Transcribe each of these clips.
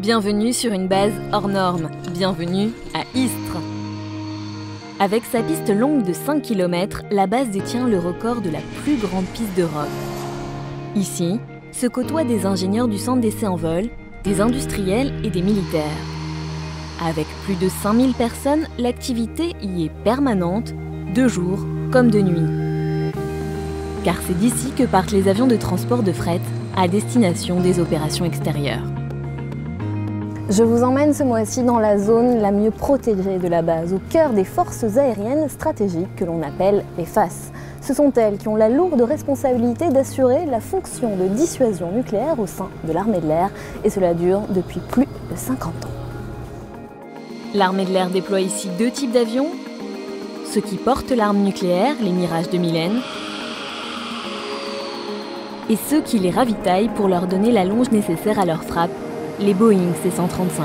Bienvenue sur une base hors norme, bienvenue à Istres. Avec sa piste longue de 5 km, la base détient le record de la plus grande piste d'Europe. Ici, se côtoient des ingénieurs du centre d'essai en vol, des industriels et des militaires. Avec plus de 5000 personnes, l'activité y est permanente, de jour comme de nuit. Car c'est d'ici que partent les avions de transport de fret à destination des opérations extérieures. Je vous emmène ce mois-ci dans la zone la mieux protégée de la base, au cœur des forces aériennes stratégiques que l'on appelle les FAS. Ce sont elles qui ont la lourde responsabilité d'assurer la fonction de dissuasion nucléaire au sein de l'armée de l'air, et cela dure depuis plus de 50 ans. L'armée de l'air déploie ici 2 types d'avions, ceux qui portent l'arme nucléaire, les Mirage 2000N, et ceux qui les ravitaillent pour leur donner la longe nécessaire à leur frappe, les Boeing C-135.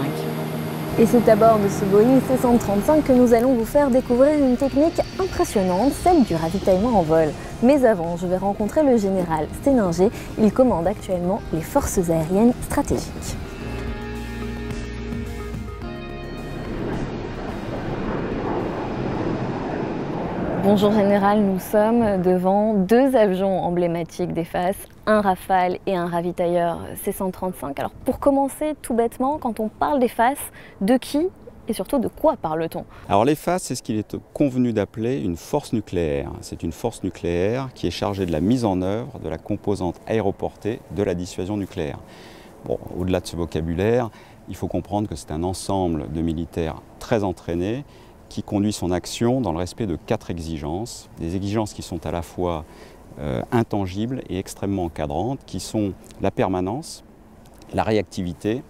Et c'est à bord de ce Boeing C-135 que nous allons vous faire découvrir une technique impressionnante, celle du ravitaillement en vol. Mais avant, je vais rencontrer le général Steninger. Il commande actuellement les forces aériennes stratégiques. Bonjour Général, nous sommes devant 2 avions emblématiques des FAS, un Rafale et un ravitailleur C-135. Alors pour commencer, tout bêtement, quand on parle des FAS, de qui et surtout de quoi parle-t-on? Alors les FAS, c'est ce qu'il est convenu d'appeler une force nucléaire. C'est une force nucléaire qui est chargée de la mise en œuvre de la composante aéroportée de la dissuasion nucléaire. Bon, au-delà de ce vocabulaire, il faut comprendre que c'est un ensemble de militaires très entraînés qui conduit son action dans le respect de 4 exigences, des exigences qui sont à la fois intangibles et extrêmement encadrantes, qui sont la permanence, la réactivité,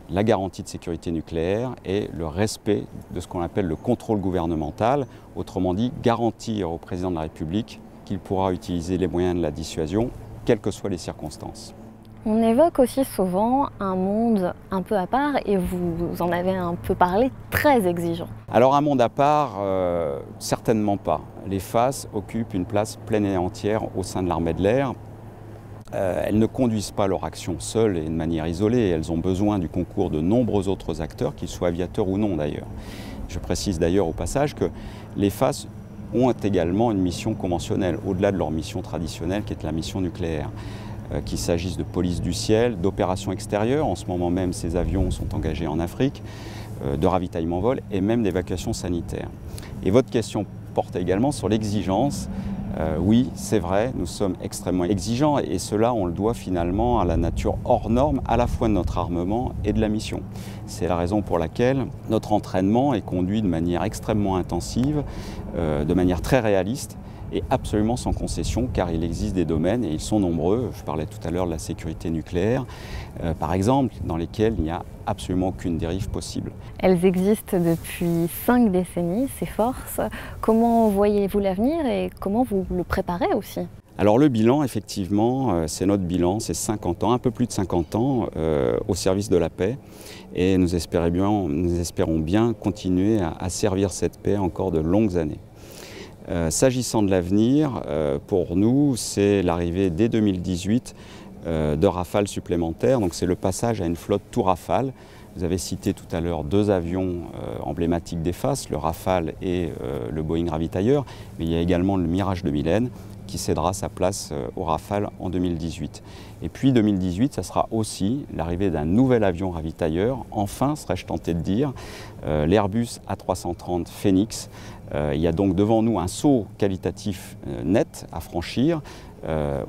la garantie de sécurité nucléaire et le respect de ce qu'on appelle le contrôle gouvernemental, autrement dit garantir au président de la République qu'il pourra utiliser les moyens de la dissuasion, quelles que soient les circonstances. On évoque aussi souvent un monde un peu à part, et vous en avez un peu parlé, très exigeant. Alors un monde à part, certainement pas. Les FAS occupent une place pleine et entière au sein de l'armée de l'air. Elles ne conduisent pas leur action seules et de manière isolée. Elles ont besoin du concours de nombreux autres acteurs, qu'ils soient aviateurs ou non d'ailleurs. Je précise d'ailleurs au passage que les FAS ont également une mission conventionnelle, au-delà de leur mission traditionnelle qui est la mission nucléaire. Qu'il s'agisse de police du ciel, d'opérations extérieures, en ce moment même ces avions sont engagés en Afrique, de ravitaillement vol et même d'évacuation sanitaire. Et votre question porte également sur l'exigence. Oui, c'est vrai, nous sommes extrêmement exigeants et cela on le doit finalement à la nature hors norme à la fois de notre armement et de la mission. C'est la raison pour laquelle notre entraînement est conduit de manière extrêmement intensive, de manière très réaliste, et absolument sans concession, car il existe des domaines, et ils sont nombreux, je parlais tout à l'heure de la sécurité nucléaire, par exemple, dans lesquels il n'y a absolument aucune dérive possible. Elles existent depuis 5 décennies, ces forces. Comment voyez-vous l'avenir et comment vous le préparez aussi? Alors le bilan, effectivement, c'est notre bilan, c'est 50 ans, un peu plus de 50 ans au service de la paix, et nous espérons bien continuer à servir cette paix encore de longues années. S'agissant de l'avenir, pour nous, c'est l'arrivée dès 2018 de Rafale supplémentaires. Donc c'est le passage à une flotte tout Rafale. Vous avez cité tout à l'heure 2 avions emblématiques des FAS, le Rafale et le Boeing ravitailleur. Mais il y a également le Mirage 2000N qui cédera sa place au Rafale en 2018. Et puis 2018, ça sera aussi l'arrivée d'un nouvel avion ravitailleur. Enfin, serais-je tenté de dire, l'Airbus A330 Phénix. Il y a donc devant nous un saut qualitatif net à franchir,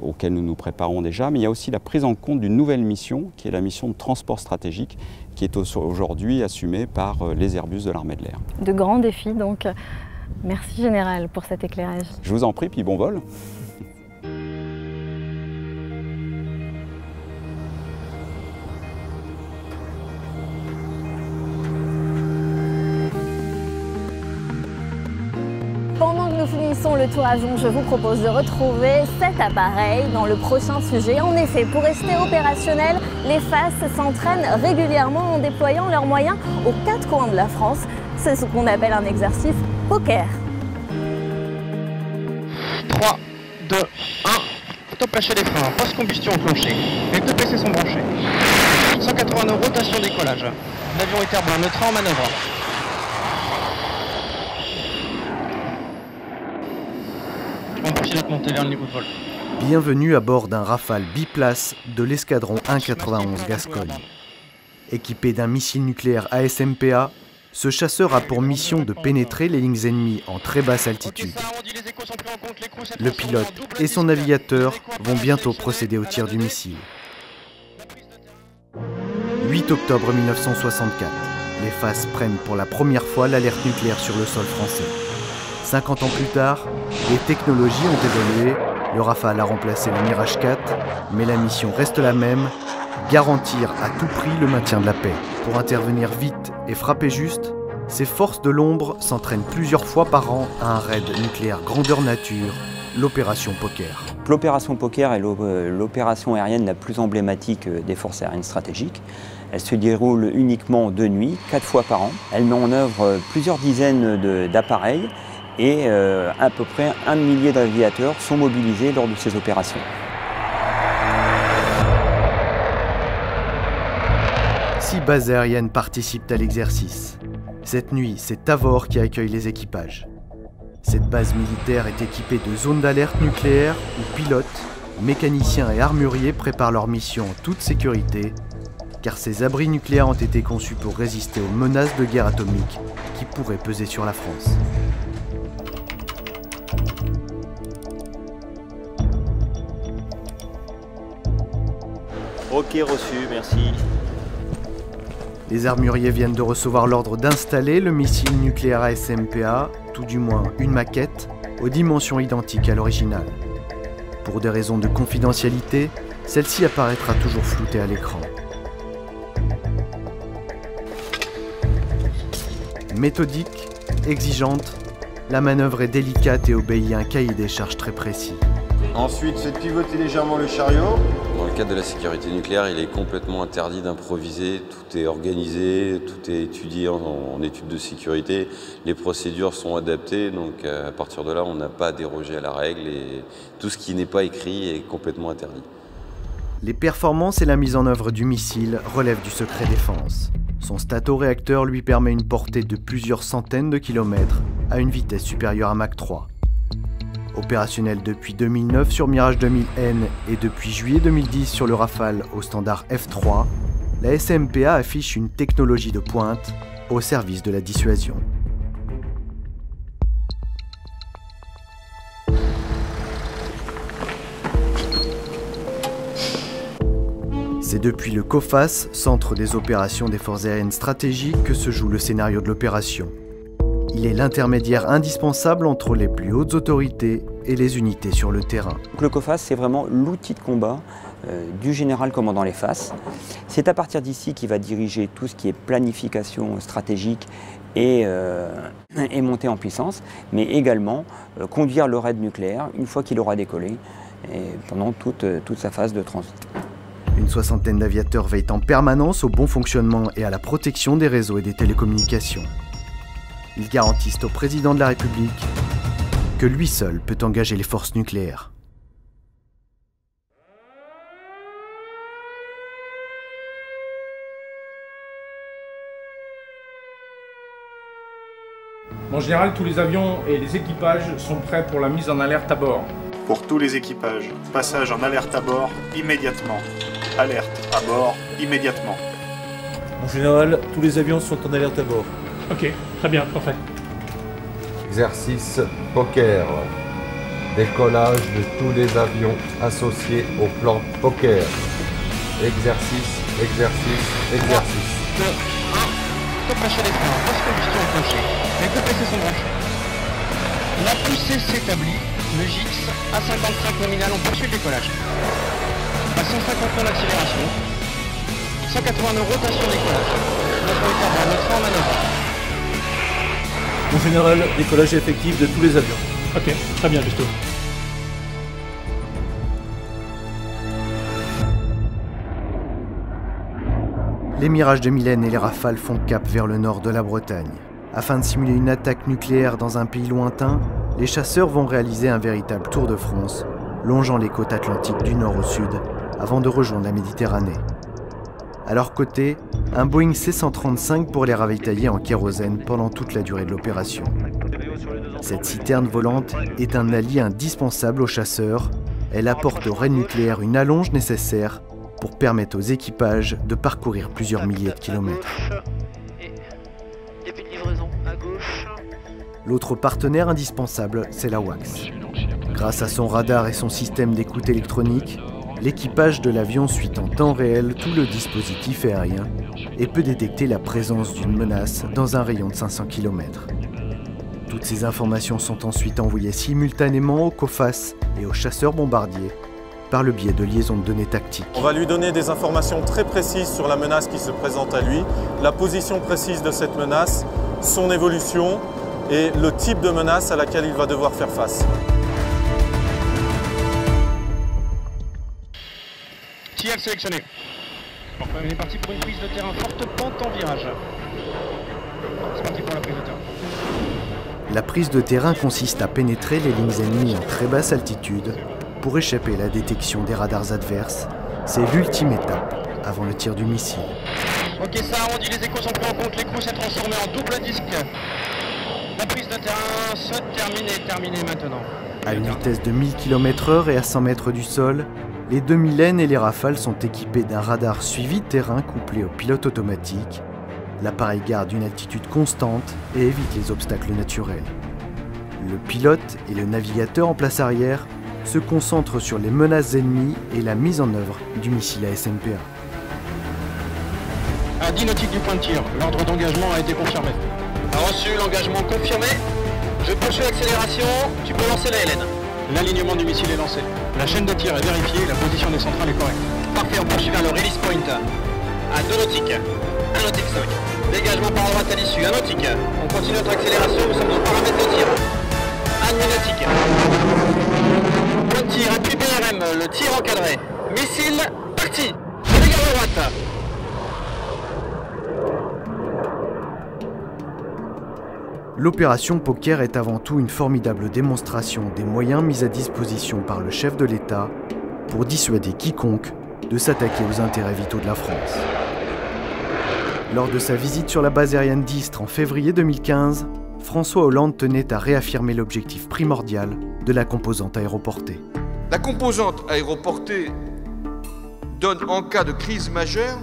auquel nous nous préparons déjà, mais il y a aussi la prise en compte d'une nouvelle mission, qui est la mission de transport stratégique, qui est aujourd'hui assumée par les Airbus de l'armée de l'air. De grands défis donc. Merci Général pour cet éclairage. Je vous en prie, puis bon vol. Pendant que nous finissons le tour avion, je vous propose de retrouver cet appareil dans le prochain sujet. En effet, pour rester opérationnel, les FAS s'entraînent régulièrement en déployant leurs moyens aux 4 coins de la France. C'est ce qu'on appelle un exercice poker. 3, 2, 1, top lâcher les freins, post-combustion enclenchée. Les 2 PC sont branchés. 180 nœuds, rotation décollage. L'avion est airborne, neutre en manœuvre. On poursuit notre montée vers le niveau de vol. Bienvenue à bord d'un Rafale biplace de l'escadron 191 Gascogne. Équipé d'un missile nucléaire ASMPA, ce chasseur a pour mission de pénétrer les lignes ennemies en très basse altitude. Le pilote et son navigateur vont bientôt procéder au tir du missile. 8 octobre 1964, les FAS prennent pour la première fois l'alerte nucléaire sur le sol français. 50 ans plus tard, les technologies ont évolué, le Rafale a remplacé le Mirage 4, mais la mission reste la même, garantir à tout prix le maintien de la paix. Pour intervenir vite et frapper juste, ces forces de l'ombre s'entraînent plusieurs fois par an à un raid nucléaire grandeur nature, l'opération Poker. L'opération Poker est l'opération aérienne la plus emblématique des forces aériennes stratégiques. Elle se déroule uniquement de nuit, 4 fois par an. Elle met en œuvre plusieurs dizaines d'appareils et à peu près 1 millier d'aviateurs sont mobilisés lors de ces opérations. 6 bases aériennes participent à l'exercice. Cette nuit, c'est Tavor qui accueille les équipages. Cette base militaire est équipée de zones d'alerte nucléaire où pilotes, mécaniciens et armuriers préparent leur mission en toute sécurité, car ces abris nucléaires ont été conçus pour résister aux menaces de guerre atomique qui pourraient peser sur la France. Ok, reçu, merci. Les armuriers viennent de recevoir l'ordre d'installer le missile nucléaire ASMPA, tout du moins une maquette, aux dimensions identiques à l'original. Pour des raisons de confidentialité, celle-ci apparaîtra toujours floutée à l'écran. Méthodique, exigeante, la manœuvre est délicate et obéit à un cahier des charges très précis. Ensuite, c'est de pivoter légèrement le chariot. Dans le cadre de la sécurité nucléaire, il est complètement interdit d'improviser. Tout est organisé, tout est étudié en études de sécurité. Les procédures sont adaptées, donc à partir de là, on n'a pas à déroger à la règle et tout ce qui n'est pas écrit est complètement interdit. Les performances et la mise en œuvre du missile relèvent du secret défense. Son statoréacteur lui permet une portée de plusieurs centaines de kilomètres à une vitesse supérieure à Mach 3. Opérationnel depuis 2009 sur Mirage 2000N et depuis juillet 2010 sur le Rafale au standard F3, la SMPA affiche une technologie de pointe au service de la dissuasion. C'est depuis le COFAS, Centre des opérations des forces aériennes stratégiques, que se joue le scénario de l'opération. Il est l'intermédiaire indispensable entre les plus hautes autorités et les unités sur le terrain. Le COFAS, c'est vraiment l'outil de combat du général commandant les FAS. C'est à partir d'ici qu'il va diriger tout ce qui est planification stratégique et montée en puissance, mais également conduire le raid nucléaire une fois qu'il aura décollé et pendant toute sa phase de transit. Une soixantaine d'aviateurs veillent en permanence au bon fonctionnement et à la protection des réseaux et des télécommunications. Ils garantissent au président de la République que lui seul peut engager les forces nucléaires. En général, tous les avions et les équipages sont prêts pour la mise en alerte à bord. Pour tous les équipages, passage en alerte à bord immédiatement. Alerte à bord immédiatement. En général, tous les avions sont en alerte à bord. Ok, très bien, parfait. Exercice Poker. Décollage de tous les avions associés au plan Poker. Exercice, exercice, exercice. 2, 1, stop achat des freins, poste combustion enclenché. Les deux PC sont branchés. La poussée s'établit, le GX à 55 nominal, on poursuit le décollage. À 150 nœuds d'accélération. 180 nœuds rotation décollage. Notre est notre en manœuvre. En général, décollage effectif de tous les avions. Ok, très bien, Justo. Les Mirages 2000N et les Rafales font cap vers le nord de la Bretagne. Afin de simuler une attaque nucléaire dans un pays lointain, les chasseurs vont réaliser un véritable tour de France, longeant les côtes atlantiques du nord au sud, avant de rejoindre la Méditerranée. À leur côté, un Boeing C-135 pour les ravitailler en kérosène pendant toute la durée de l'opération. Cette citerne volante est un allié indispensable aux chasseurs. Elle apporte au raid nucléaire une allonge nécessaire pour permettre aux équipages de parcourir plusieurs milliers de kilomètres. L'autre partenaire indispensable, c'est la WACS. Grâce à son radar et son système d'écoute électronique, l'équipage de l'avion suit en temps réel tout le dispositif aérien et peut détecter la présence d'une menace dans un rayon de 500 km. Toutes ces informations sont ensuite envoyées simultanément aux COFAS et aux chasseurs bombardiers par le biais de liaisons de données tactiques. On va lui donner des informations très précises sur la menace qui se présente à lui, la position précise de cette menace, son évolution et le type de menace à laquelle il va devoir faire face. TIAL sélectionné. On est parti pour une prise de terrain forte pente en virage. C'est parti pour la prise de terrain. La prise de terrain consiste à pénétrer les lignes ennemies en très basse altitude pour échapper à la détection des radars adverses. C'est l'ultime étape avant le tir du missile. Ok, ça arrondit, les échos sont pris en compte, l'écrou s'est transformé en double disque. La prise de terrain se termine maintenant. À une vitesse de 1000 km/h et à 100 mètres du sol, les 2000 N et les Rafales sont équipés d'un radar suivi de terrain couplé au pilote automatique. L'appareil garde une altitude constante et évite les obstacles naturels. Le pilote et le navigateur en place arrière se concentrent sur les menaces ennemies et la mise en œuvre du missile ASMPA. À 10 nautiques du point de tir, l'ordre d'engagement a été confirmé. Reçu, l'engagement confirmé. Je poursuis l'accélération, tu peux lancer la LN. L'alignement du missile est lancé. La chaîne de tir est vérifiée, la position des centrales est correcte. Parfait, on poursuit vers le release point. À 2 nautiques, 1 nautique 5. Dégagement par droite à l'issue, 1 nautique. On continue notre accélération, nous sommes au paramètre de tir. 1 nautique. Point de tir, appui BRM, le tir encadré. Missile, parti. Dégage à droite. L'opération Poker est avant tout une formidable démonstration des moyens mis à disposition par le chef de l'État pour dissuader quiconque de s'attaquer aux intérêts vitaux de la France. Lors de sa visite sur la base aérienne d'Istres en février 2015, François Hollande tenait à réaffirmer l'objectif primordial de la composante aéroportée. La composante aéroportée donne en cas de crise majeure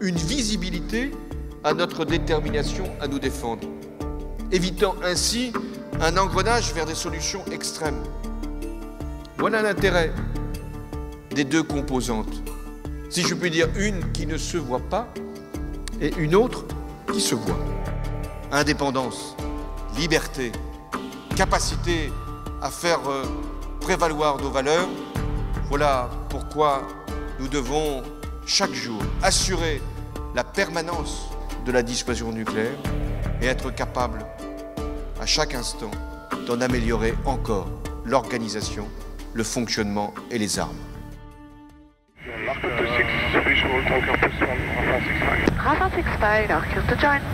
une visibilité à notre détermination à nous défendre, évitant ainsi un engrenage vers des solutions extrêmes. Voilà l'intérêt des deux composantes. Si je puis dire, une qui ne se voit pas et une autre qui se voit. Indépendance, liberté, capacité à faire prévaloir nos valeurs, voilà pourquoi nous devons chaque jour assurer la permanence de la dissuasion nucléaire et être capable à chaque instant d'en améliorer encore l'organisation, le fonctionnement et les armes.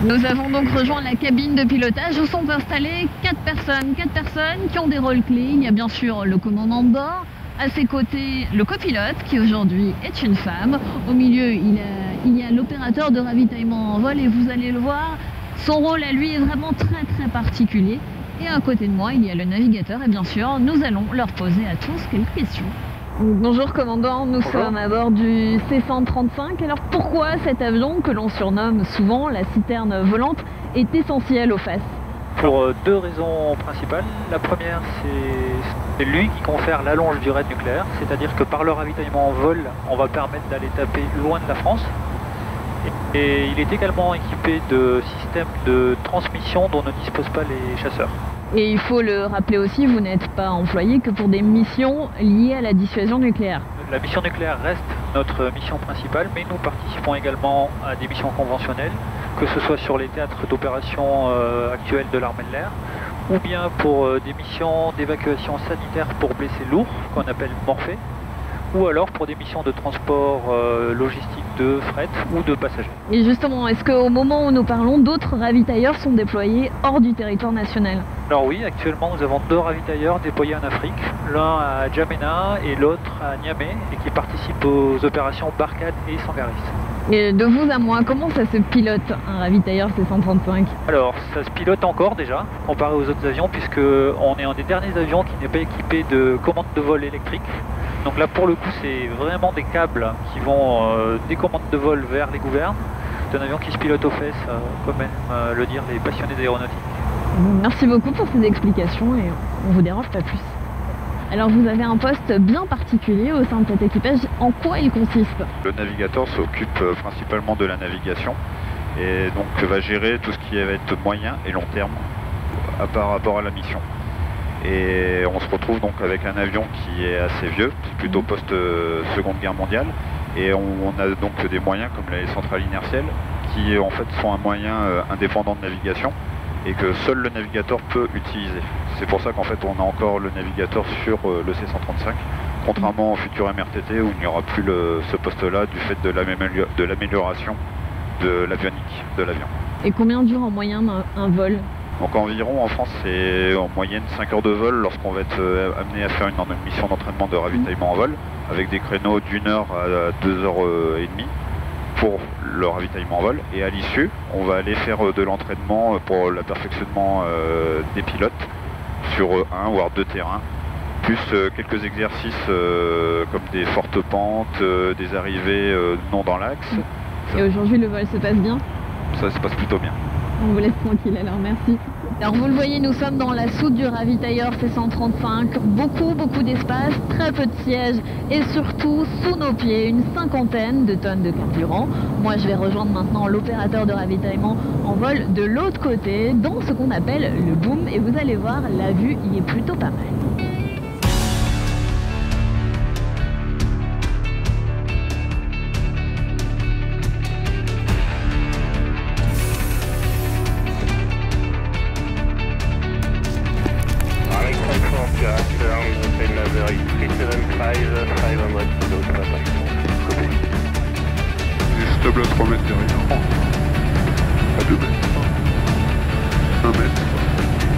Nous avons donc rejoint la cabine de pilotage où sont installées 4 personnes qui ont des rôles clés. Il y a bien sûr le commandant de bord, à ses côtés le copilote qui aujourd'hui est une femme. Au milieu il y a l'opérateur de ravitaillement en vol et vous allez le voir, son rôle à lui est vraiment très particulier. Et à côté de moi il y a le navigateur et bien sûr nous allons leur poser à tous quelques questions. Bonjour commandant, nous sommes à bord du C-135. Alors pourquoi cet avion que l'on surnomme souvent la citerne volante est essentiel au FAS? Pour 2 raisons principales. La première, c'est lui qui confère l'allonge du raid nucléaire, c'est-à-dire que par le ravitaillement en vol, on va permettre d'aller taper loin de la France. Et il est également équipé de systèmes de transmission dont ne disposent pas les chasseurs. Et il faut le rappeler aussi, vous n'êtes pas employé que pour des missions liées à la dissuasion nucléaire. La mission nucléaire reste notre mission principale, mais nous participons également à des missions conventionnelles, que ce soit sur les théâtres d'opération actuels de l'armée de l'air, ou bien pour des missions d'évacuation sanitaire pour blessés lourds, qu'on appelle Morphée, ou alors pour des missions de transport logistique de fret ou de passagers. Et justement, est-ce qu'au moment où nous parlons, d'autres ravitailleurs sont déployés hors du territoire national? Alors oui, actuellement nous avons 2 ravitailleurs déployés en Afrique, l'un à N'Djamena et l'autre à Niamey, et qui participent aux opérations Barkhane et Sangaris. Et de vous à moi, comment ça se pilote un ravitailleur C-135? Alors, ça se pilote encore déjà, comparé aux autres avions, puisque on est un des derniers avions qui n'est pas équipé de commande de vol électrique. Donc là, pour le coup, c'est vraiment des câbles qui vont des commandes de vol vers les gouvernes. C'est un avion qui se pilote aux fesses, comme aiment le dire les passionnés d'aéronautique. Merci beaucoup pour ces explications et on vous dérange pas plus. Alors vous avez un poste bien particulier au sein de cet équipage. En quoi il consiste? Le navigateur s'occupe principalement de la navigation et donc va gérer tout ce qui va être moyen et long terme par rapport à la mission. Et on se retrouve donc avec un avion qui est assez vieux, plutôt post-Seconde Guerre mondiale. Et on a donc des moyens comme les centrales inertielles qui en fait sont un moyen indépendant de navigation et que seul le navigateur peut utiliser. C'est pour ça qu'en fait on a encore le navigateur sur le C-135, contrairement au futur MRTT où il n'y aura plus ce poste-là du fait de l'amélioration de l'avionique de l'avion. Et combien dure en moyenne un vol? Donc environ en France c'est en moyenne 5 heures de vol lorsqu'on va être amené à faire une mission d'entraînement de ravitaillement en vol avec des créneaux d'1 heure à 2 heures et demie pour le ravitaillement en vol, et à l'issue on va aller faire de l'entraînement pour le perfectionnement des pilotes sur un voire 2 terrains, plus quelques exercices comme des fortes pentes, des arrivées non dans l'axe. Et aujourd'hui le vol se passe bien? Ça se passe plutôt bien. On vous laisse tranquille alors, merci. Alors vous le voyez, nous sommes dans la soute du ravitailleur C-135, beaucoup d'espace, très peu de sièges et surtout sous nos pieds une 50aine de tonnes de carburant. Moi je vais rejoindre maintenant l'opérateur de ravitaillement en vol de l'autre côté dans ce qu'on appelle le boom et vous allez voir, la vue y est plutôt pas mal. Stable à 3 mètres derrière. À 2 mètres. 1 mètre.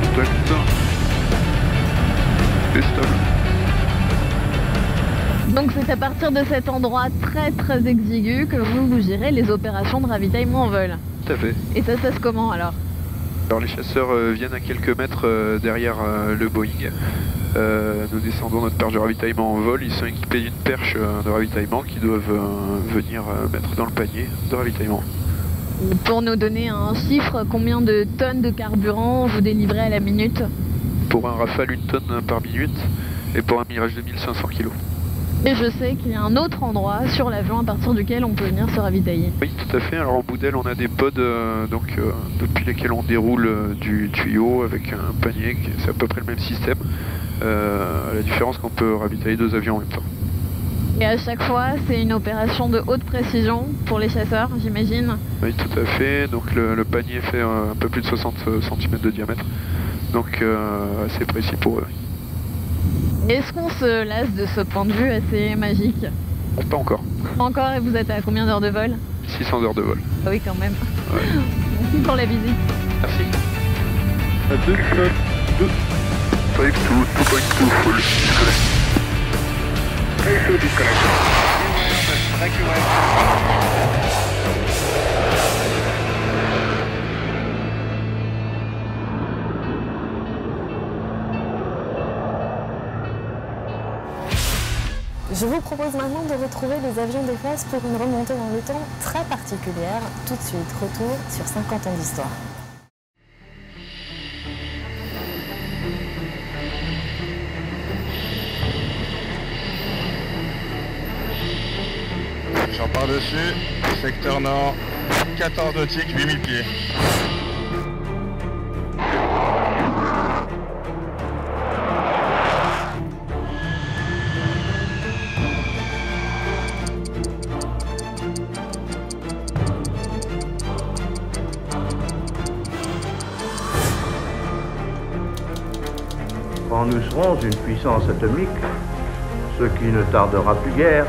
Contact. Et stable. Donc c'est à partir de cet endroit très exigu que vous gérez les opérations de ravitaillement en vol. Tout à fait. Et ça se passe comment alors? Alors les chasseurs viennent à quelques mètres derrière le Boeing. Nous descendons notre perche de ravitaillement en vol. Ils sont équipés d'une perche de ravitaillement qui doivent venir mettre dans le panier de ravitaillement. Pour nous donner un chiffre, combien de tonnes de carburant vous délivrez à la minute? Pour un Rafale, 1 tonne par minute, et pour un Mirage 2000, 500 kg. Et je sais qu'il y a un autre endroit sur l'avion à partir duquel on peut venir se ravitailler. Oui, tout à fait. Alors en bout d'aile, on a des pods depuis lesquels on déroule du tuyau avec un panier, c'est à peu près le même système. La différence qu'on peut ravitailler 2 avions en même temps. Et à chaque fois, c'est une opération de haute précision pour les chasseurs, j'imagine? Oui, tout à fait. Donc le panier fait un peu plus de 60 cm de diamètre. Donc assez précis pour eux. Est-ce qu'on se lasse de ce point de vue assez magique? Pas encore. Pas encore, et vous êtes à combien d'heures de vol? 600 heures de vol. Ah oui, quand même. Ouais. Merci pour la visite. Merci. 2, 2. 5, 2, 2.2, full disconnect. Je vous propose maintenant de retrouver les avions d'EFAS pour une remontée dans le temps très particulière. Tout de suite, retour sur 50 ans d'histoire. J'en pars dessus, secteur nord, 14 nautiques, 8000 pieds. Quand nous serons une puissance atomique, ce qui ne tardera plus guère,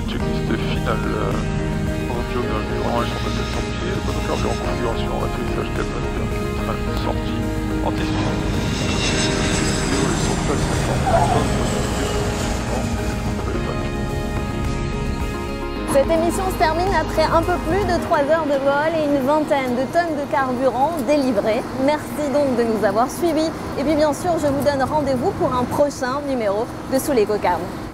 checklist finale. Jog dans le mur, ils sont de 700 pieds, le monocarburant en configuration, atterrissage 4 train sortie, anti-son. Le sauvetage 50 Cette émission se termine après un peu plus de 3 heures de vol et une vingtaine de tonnes de carburant délivrées. Merci donc de nous avoir suivis. Et puis bien sûr, je vous donne rendez-vous pour un prochain numéro de Sous les cocardes.